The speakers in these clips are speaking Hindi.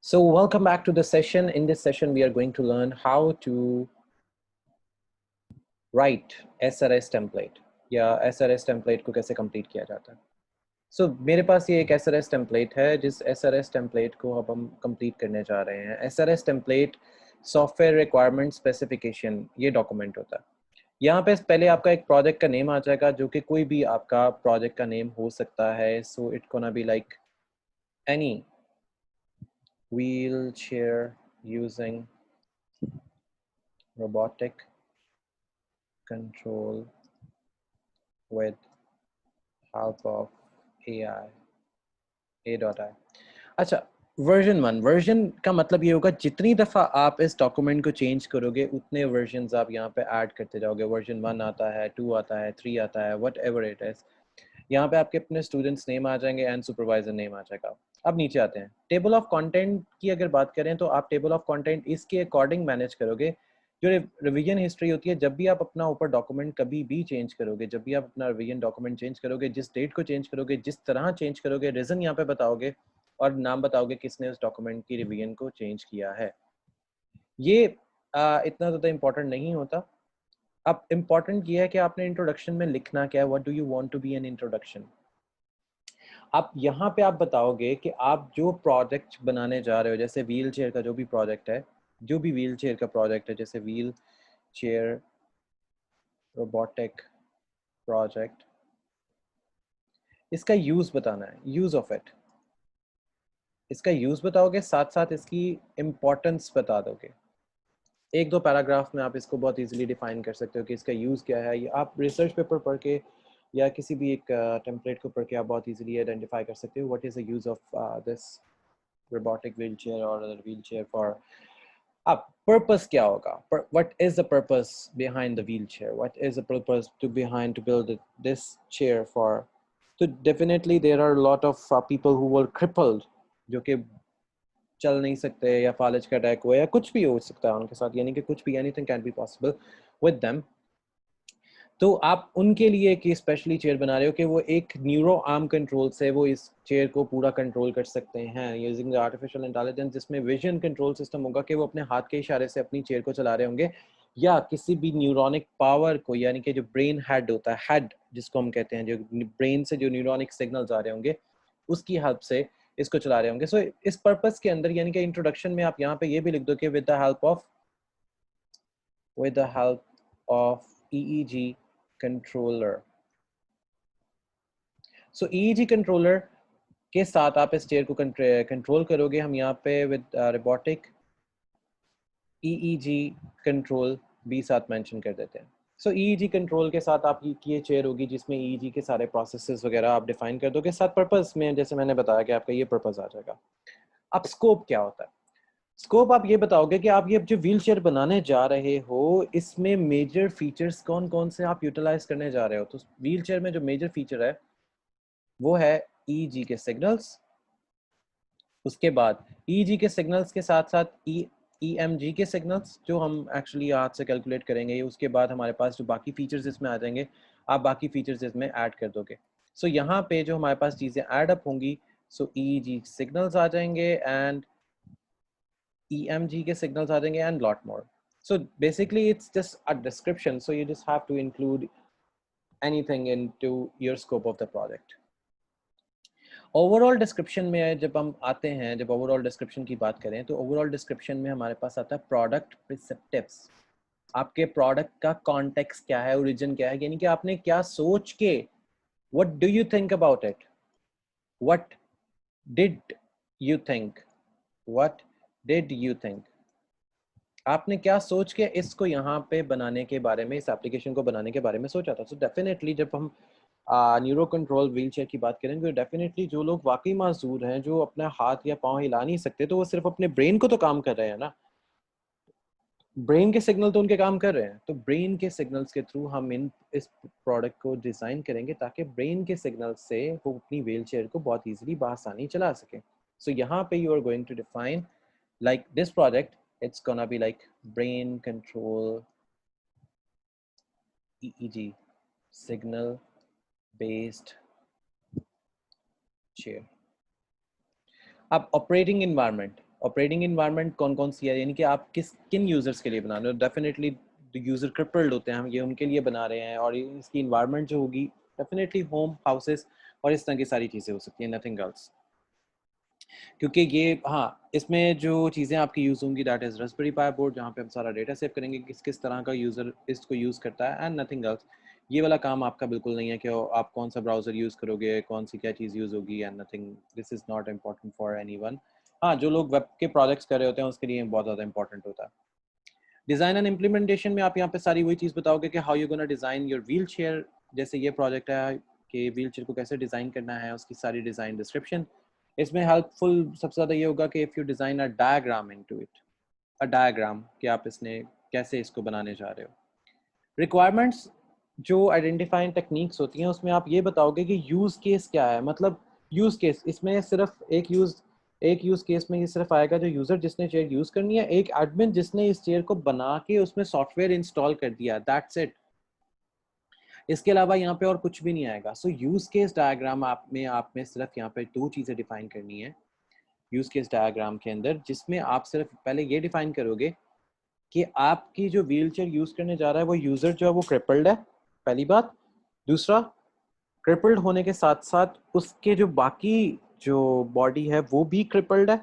So welcome back to the session. In this session, we are going to learn how to write SRS template या SRS template को कैसे complete किया जाता है. So मेरे पास ये एक SRS template है जिस SRS template को अब हम complete करने जा रहे हैं. SRS template Software Requirement Specification ये document होता है. यहाँ पे पहले आपका एक प्रोजेक्ट का नेम आ जाएगा जो कि कोई भी आपका प्रोजेक्ट का नेम हो सकता है. So it gonna be like any wheelchair using robotic control with help of AI A.I. अच्छा, वर्जन का मतलब ये होगा जितनी दफ़ा आप इस डॉक्यूमेंट को चेंज करोगे उतने वर्जन्स आप यहाँ पे ऐड करते जाओगे. वर्जन 1 आता है, 2 आता है, 3 आता है, वट एवर इट इज़. यहाँ पे आपके अपने स्टूडेंट्स नेम आ जाएंगे एंड सुपरवाइजर नेम आ जाएगा. अब नीचे आते हैं. टेबल ऑफ कंटेंट की अगर बात करें तो आप टेबल ऑफ कंटेंट इसके अकॉर्डिंग मैनेज करोगे. जो रिवीजन हिस्ट्री होती है, जब भी आप अपना ऊपर डॉक्यूमेंट कभी भी चेंज करोगे, जब भी आप अपना रिवीजन डॉक्यूमेंट चेंज करोगे, जिस डेट को चेंज करोगे, जिस तरह चेंज करोगे, रीज़न यहाँ पे बताओगे और नाम बताओगे किसने उस डॉक्यूमेंट की रिवीजन को चेंज किया है. ये इतना ज़्यादा इम्पोर्टेंट नहीं होता. अब इम्पोर्टेंट ये है कि आपने इंट्रोडक्शन में लिखना क्या है. What do you want to be an introduction. आप यहाँ पे आप बताओगे कि आप जो प्रोजेक्ट बनाने जा रहे हो, जैसे व्हील चेयर का जो भी प्रोजेक्ट है, जो भी व्हील चेयर का प्रोजेक्ट है, जैसे व्हील चेयर रोबोटिक प्रोजेक्ट, इसका यूज़ बताना है, यूज़ ऑफ इट. इसका यूज़ बताओगे, साथ साथ इसकी इम्पोर्टेंस बता दोगे. एक दो पैराग्राफ में आप इसको बहुत इजीली डिफाइन कर सकते हो कि इसका यूज़ क्या है. ये आप रिसर्च पेपर पढ़ के या किसी भी एक टेम्पलेट को पढ़ के आप बहुत इजीली आइडेंटिफाई कर सकते हो what is the use of this robotic wheelchair or a wheelchair for. अब पर्पस क्या होगा. What is the purpose behind the wheelchair? What is the purpose to build this chair for? So definitely there are a lot of people who were crippled, जो कि चल नहीं सकते या फालिज का अटैक हुआ या कुछ भी हो सकता है उनके साथ, यानी कि कुछ भी, anything can be possible with them. तो आप उनके लिए एक स्पेशली चेयर बना रहे हो कि वो एक न्यूरो आर्म कंट्रोल से वो इस चेयर को पूरा कंट्रोल कर सकते हैं यूजिंग द आर्टिफिशियल इंटेलिजेंस, जिसमें विजन कंट्रोल सिस्टम होगा कि वो अपने हाथ के इशारे से अपनी चेयर को चला रहे होंगे या किसी भी न्यूरोनिक पावर को, यानी कि जो ब्रेन हेड होता है, हेड जिसको हम कहते हैं, जो ब्रेन से जो न्यूरोनिक सिग्नल्स आ रहे होंगे उसकी हेल्प से इसको चला रहे होंगे. सो इस पर्पस के अंदर, यानी कि इंट्रोडक्शन में आप यहाँ पे ये भी लिख दो कि with the help of EEG controller. So EEG controller के साथ आप इस चेयर को कंट्रोल करोगे. हम यहाँ पे विद रोबोटिक EEG कंट्रोल भी साथ मेंशन कर देते हैं. सो EEG कंट्रोल के साथ आपकी ये चेयर होगी जिसमें EEG के सारे प्रोसेसेस वगैरह आप डिफाइन कर दोगे. साथ पर्पस में जैसे मैंने बताया कि आपका ये पर्पस आ जाएगा. अब स्कोप क्या होता है. स्कोप आप ये बताओगे कि आप ये जो व्हील चेयर बनाने जा रहे हो इसमें मेजर फीचर्स कौन कौन से आप यूटिलाइज करने जा रहे हो. तो व्हील चेयर में जो मेजर फीचर है वो है EEG के सिग्नल्स. उसके बाद EEG के सिग्नल्स के साथ साथ EMG के सिग्नल्स जो हम एक्चुअली आज से कैलकुलेट करेंगे. उसके बाद हमारे पास जो बाकी फीचर्स इसमें आ जाएंगे, आप बाकी फीचर्स इसमें ऐड कर दोगे. सो यहाँ पे जो हमारे पास चीज़ें ऐड अप होंगी, सो EEG सिग्नल्स आ जाएंगे एंड EMG के सिग्नल्स आ जाएंगे and lot more. So basically it's just a description, so you just have to include anything into your scope of the project. Overall description में जब हम आते हैं, जब ओवरऑल डिस्क्रिप्शन की बात करें तो ओवरऑल डिस्क्रिप्शन में हमारे पास आता है प्रोडक्ट प्रिसेप्टिव्स. आपके प्रोडक्ट का कॉन्टेक्स्ट क्या है, ओरिजिन क्या है, यानी कि आपने क्या सोच के, what do you think about it, what did you think, what did you think, आपने क्या सोच के इसको यहाँ पे बनाने के बारे में, इस एप्लीकेशन को बनाने के बारे में सोचा था. सो डेफिनेटली जब हम न्यूरो कंट्रोल व्हील चेयर की बात करेंगे तो डेफिनेटली जो लोग वाकई माजूर हैं, जो अपना हाथ या पाँव हिला नहीं सकते, तो वो सिर्फ अपने ब्रेन को तो काम कर रहे हैं ना. ब्रेन के सिग्नल तो उनके काम कर रहे हैं. तो ब्रेन के सिग्नल्स के थ्रू हम इस प्रोडक्ट को डिज़ाइन करेंगे ताकि ब्रेन के सिग्नल से वो अपनी व्हील चेयर को बहुत ईजिली बासानी चला सकें. सो यहाँ पे you are going to define like this project, it's gonna be like brain control EEG signal based chair. अब operating environment, ऑपरेटिंग इन्वायरमेंट कौन कौन सी है, यानी कि आप किन यूज़र्स के लिए बना रहे हो। डेफिनेटली यूज़र क्रिपल्ड होते हैं, हम ये उनके लिए बना रहे हैं, और इसकी इन्वायरमेंट जो होगी डेफिनेटली होम, हाउसेस और इस तरह की सारी चीज़ें हो सकती हैं, नथिंग एल्स। क्योंकि ये हाँ, इसमें जो चीज़ें आपकी यूज़ होंगी that is Raspberry pi board, जहाँ पे हम सारा डेटा सेव करेंगे किस किस तरह का यूज़र इसको यूज़ करता है, एंड नथिंग एल्स। ये वाला काम आपका बिल्कुल नहीं है कि आप कौन सा ब्राउज़र यूज़ करोगे, कौन सी क्या चीज़ यूज़ होगी, and nothing, this is not important for anyone. हाँ, जो लोग वेब के प्रोजेक्ट्स कर रहे होते हैं उसके लिए बहुत ज़्यादा इंपॉर्टेंट होता है। डिज़ाइन एंड इम्प्लीमेंटेशन में आप यहाँ पे सारी वही चीज़ बताओगे कि how you gonna design your wheel chair. जैसे ये प्रोजेक्ट है कि व्हील चेयर को कैसे डिज़ाइन करना है, उसकी सारी डिज़ाइन डिस्क्रिप्शन। इसमें हेल्पफुल सबसे ज़्यादा ये होगा कि if you design a diagram into it, a diagram कि आप इसने कैसे इसको बनाने जा रहे हो। रिक्वायरमेंट्स जो आइडेंटिफाइंग टेक्निक्स होती हैं उसमें आप ये बताओगे कि यूज़ केस क्या है, मतलब यूज़ केस इसमें सिर्फ एक यूज़ केस में ये सिर्फ आएगा जो यूज़र जिसने चेयर यूज़ करनी है, एक एडमिन जिसने इस चेयर को बना के उसमें सॉफ्टवेयर इंस्टॉल कर दिया, दैट्स इट। इसके अलावा यहाँ पे और कुछ भी नहीं आएगा। सो यूज़ केस डायग्राम आप में सिर्फ यहाँ पे दो चीज़ें डिफाइन करनी है यूज़ केस डायग्राम के अंदर, जिसमें आप सिर्फ पहले ये डिफाइन करोगे कि आपकी जो व्हीलचेयर यूज़ करने जा रहा है वो यूज़र जो है वो क्रिपल्ड है, पहली बात। दूसरा, क्रिपल्ड होने के साथ साथ उसके जो बाकी जो बॉडी है वो भी क्रिपल्ड है,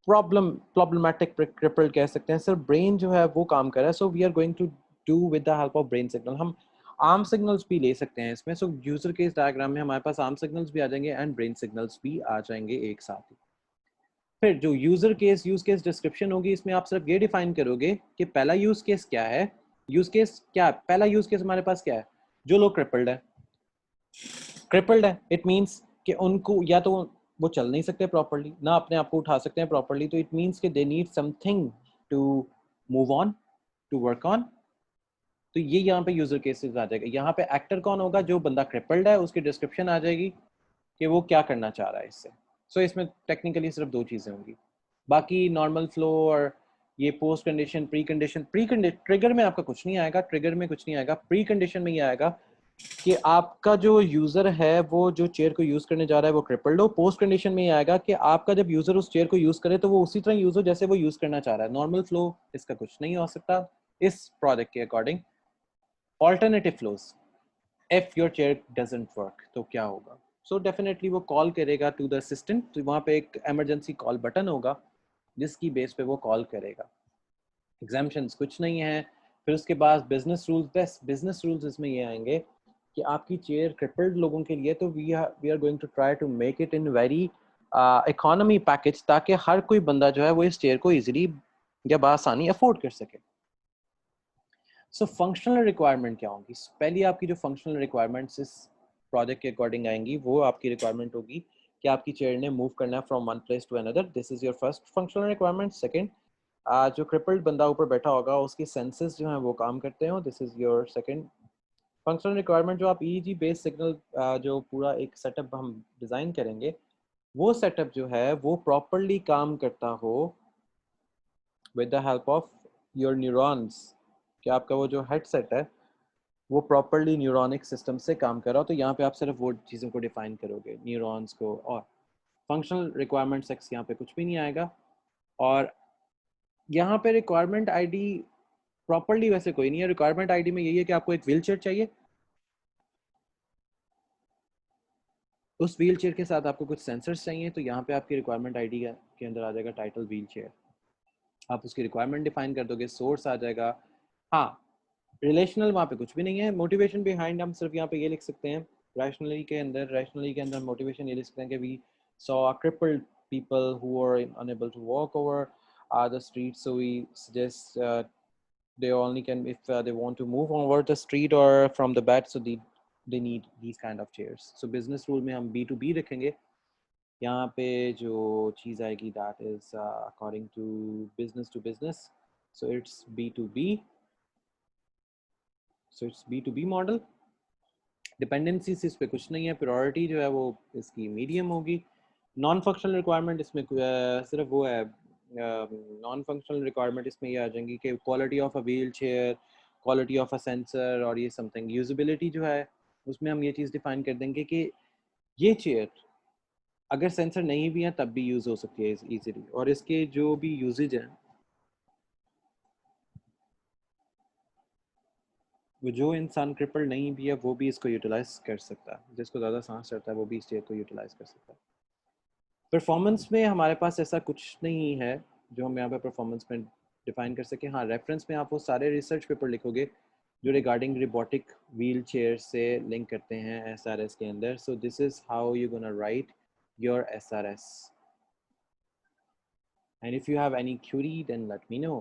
प्रॉब्लमैटिक क्रिपल्ड कह सकते हैं। सिर्फ ब्रेन जो है वो काम कर रहा है। So we are going to do with the help of brain signal. हम आर्म सिग्नल्स भी ले सकते हैं इसमें। सो यूजर केस डायग्राम में हमारे पास आर्म सिग्नल्स भी आ जाएंगे एंड ब्रेन सिग्नल्स भी आ जाएंगे एक साथ ही। फिर जो यूज केस डिस्क्रिप्शन होगी, इसमें आप सिर्फ ये डिफाइन करोगे कि पहला यूज केस क्या है। यूज केस क्या है? पहला यूज केस हमारे पास क्या है? जो लोग क्रिपल्ड है इट मीन्स कि उनको या तो वो चल नहीं सकते प्रॉपरली, ना अपने आप को उठा सकते हैं प्रॉपरली, तो इट मीन्स कि they need something to move on, to work on. तो ये यहाँ पे यूजर केसेस आ जाएगा। यहाँ पे एक्टर कौन होगा? जो बंदा क्रिपल्ड है, उसकी डिस्क्रिप्शन आ जाएगी कि वो क्या करना चाह रहा है इससे। सो इसमें टेक्निकली सिर्फ दो चीज़ें होंगी, बाकी नॉर्मल फ्लो और ये post condition, pre condition trigger में आपका कुछ नहीं आएगा। ट्रिगर में कुछ नहीं आएगा, प्री कंडीशन में ये आएगा कि आपका जो यूजर है वो जो चेयर को यूज करने जा रहा है वो क्रिपल्ड हो। पोस्ट कंडीशन में ये आएगा कि आपका जब यूजर उस चेयर को यूज करे तो वो उसी तरह यूज हो जैसे वो यूज करना चाह रहा है। नॉर्मल फ्लो इसका कुछ नहीं हो सकता इस प्रोजेक्ट के according. Alternative flows, if your chair doesn't work तो क्या होगा? सो डेफिनेटली वो कॉल करेगा टू द असिस्टेंट, तो वहाँ पे एक इमरजेंसी कॉल बटन होगा जिसकी बेस पे वो कॉल करेगा। एग्जाम्पशंस कुछ नहीं है। फिर उसके बाद business rules, best business rules इसमें ये आएंगे कि आपकी चेयर क्रिपल्ड लोगों के लिए, तो we are going to try to make it in very economy package, ताकि हर कोई बंदा जो है वो इस चेयर को इजीली या बआसानी अफोर्ड कर सके। सो फंक्शनल रिक्वायरमेंट क्या होंगी? पहली आपकी जो फंक्शनल रिक्वायरमेंट्स इस प्रोजेक्ट के अकॉर्डिंग आएंगी, वो आपकी रिक्वायरमेंट होगी कि आपकी चेयर ने मूव करना है from one place to another. This is your first functional requirement. Second, जो क्रिपल्ड बंदा ऊपर बैठा होगा उसके सेंसेस जो हैं वो काम करते हो, this is your second functional requirement. जो आप ईईजी बेस्ड सिग्नल जो पूरा एक सेटअप हम डिज़ाइन करेंगे, वो सेटअप जो है वो प्रॉपरली काम करता हो with the help of your neurons, कि आपका वो जो हेडसेट है वो प्रॉपरली न्यूरोनिक सिस्टम से काम कर रहा हो। तो यहाँ पे आप सिर्फ वो चीज़ों को डिफाइन करोगे, न्यूरॉन्स को। और फंक्शनल रिक्वायरमेंट सेक्स यहाँ पे कुछ भी नहीं आएगा। और यहाँ पे रिक्वायरमेंट आईडी प्रॉपरली वैसे कोई नहीं है। रिक्वायरमेंट आईडी में यही है कि आपको एक व्हील चेयर चाहिए, उस व्हील चेयर के साथ आपको कुछ सेंसर्स चाहिए, तो यहाँ पे आपकी रिक्वायरमेंट आईडी के अंदर आ जाएगा टाइटल व्हील चेयर। आप उसकी रिक्वायरमेंट डिफाइन कर दोगे, सोर्स आ जाएगा। हाँ, रिलेशनल वहाँ पे कुछ भी नहीं है। मोटिवेशन बिहाइंड हम सिर्फ यहाँ पे ये लिख सकते हैं, रैशनली के अंदर मोटिवेशन ये लिख सकते हैं कि we saw a crippled people who are unable to walk over the street, so we suggest they only can if they want to move over the street or from the bed, so they need these kind of chairs. So business rule में हम B2B रखेंगे। यहाँ पे जो चीज़ आएगी that is according to business, so it's B2B, so it's B2B model. Dependencies इस पे कुछ नहीं है। प्रायोरिटी जो है वो इसकी मीडियम होगी। नॉन फंक्शनल रिक्वायरमेंट इसमें सिर्फ वो है, नॉन फंक्शनल रिक्वायरमेंट इसमें ये आ जाएंगी कि quality of a wheel chair, quality of a sensor, और ये समथिंग यूजेबिलिटी जो है उसमें हम ये चीज़ डिफाइन कर देंगे कि ये चेयर अगर सेंसर नहीं भी है तब भी यूज़ हो सकती है इजीली। और इसके जो भी यूजेज हैं, वो जो इंसान क्रिपल नहीं भी है वो भी इसको यूटिलाइज कर सकता है। जिसको ज़्यादा सांस चढ़ता है वो भी इस चीज़ को यूटिलाइज कर सकता है। परफॉर्मेंस में हमारे पास ऐसा कुछ नहीं है जो हम यहाँ पे परफॉर्मेंस में डिफाइन कर सकें। हाँ, रेफरेंस में आप वो सारे रिसर्च पेपर लिखोगे जो रिगार्डिंग रोबोटिक व्हील चेयर से लिंक करते हैं एसआरएस के अंदर। So this is how you gonna right your SRS, and if you have any query then let me know.